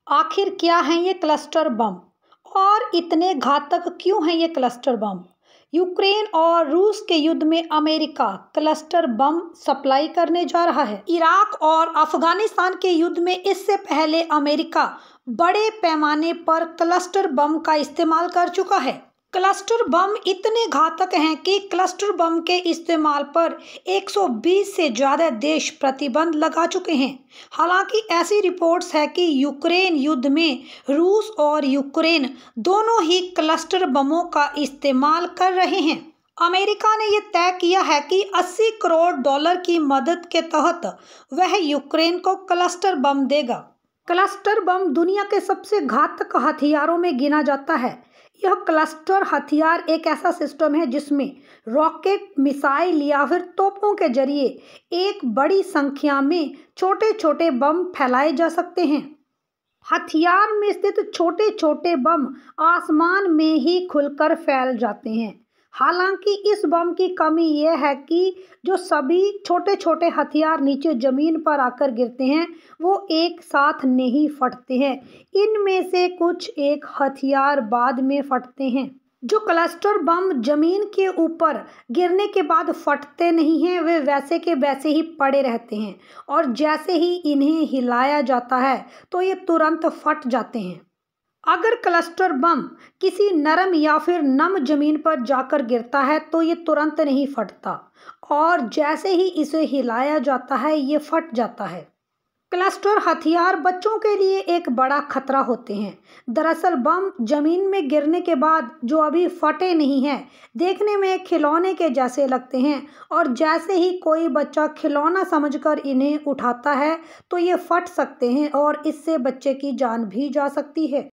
आखिर क्या हैं ये क्लस्टर बम और इतने घातक क्यों हैं ये क्लस्टर बम? यूक्रेन और रूस के युद्ध में अमेरिका क्लस्टर बम सप्लाई करने जा रहा है। इराक और अफगानिस्तान के युद्ध में इससे पहले अमेरिका बड़े पैमाने पर क्लस्टर बम का इस्तेमाल कर चुका है। क्लस्टर बम इतने घातक हैं कि क्लस्टर बम के इस्तेमाल पर 120 से ज़्यादा देश प्रतिबंध लगा चुके हैं। हालांकि ऐसी रिपोर्ट्स है कि यूक्रेन युद्ध में रूस और यूक्रेन दोनों ही क्लस्टर बमों का इस्तेमाल कर रहे हैं। अमेरिका ने यह तय किया है कि 80 करोड़ डॉलर की मदद के तहत वह यूक्रेन को क्लस्टर बम देगा। क्लस्टर बम दुनिया के सबसे घातक हथियारों में गिना जाता है। यह क्लस्टर हथियार एक ऐसा सिस्टम है जिसमें रॉकेट, मिसाइल या फिर तोपों के जरिए एक बड़ी संख्या में छोटे छोटे बम फैलाए जा सकते हैं। हथियार में स्थित छोटे छोटे बम आसमान में ही खुलकर फैल जाते हैं। हालांकि इस बम की कमी यह है कि जो सभी छोटे छोटे हथियार नीचे जमीन पर आकर गिरते हैं वो एक साथ नहीं फटते हैं। इनमें से कुछ एक हथियार बाद में फटते हैं। जो क्लस्टर बम जमीन के ऊपर गिरने के बाद फटते नहीं हैं, वे वैसे के वैसे ही पड़े रहते हैं और जैसे ही इन्हें हिलाया जाता है तो ये तुरंत फट जाते हैं। अगर क्लस्टर बम किसी नरम या फिर नम जमीन पर जाकर गिरता है तो ये तुरंत नहीं फटता और जैसे ही इसे हिलाया जाता है ये फट जाता है। क्लस्टर हथियार बच्चों के लिए एक बड़ा खतरा होते हैं। दरअसल बम जमीन में गिरने के बाद जो अभी फटे नहीं हैं, देखने में खिलौने के जैसे लगते हैं और जैसे ही कोई बच्चा खिलौना समझकर इन्हें उठाता है तो ये फट सकते हैं और इससे बच्चे की जान भी जा सकती है।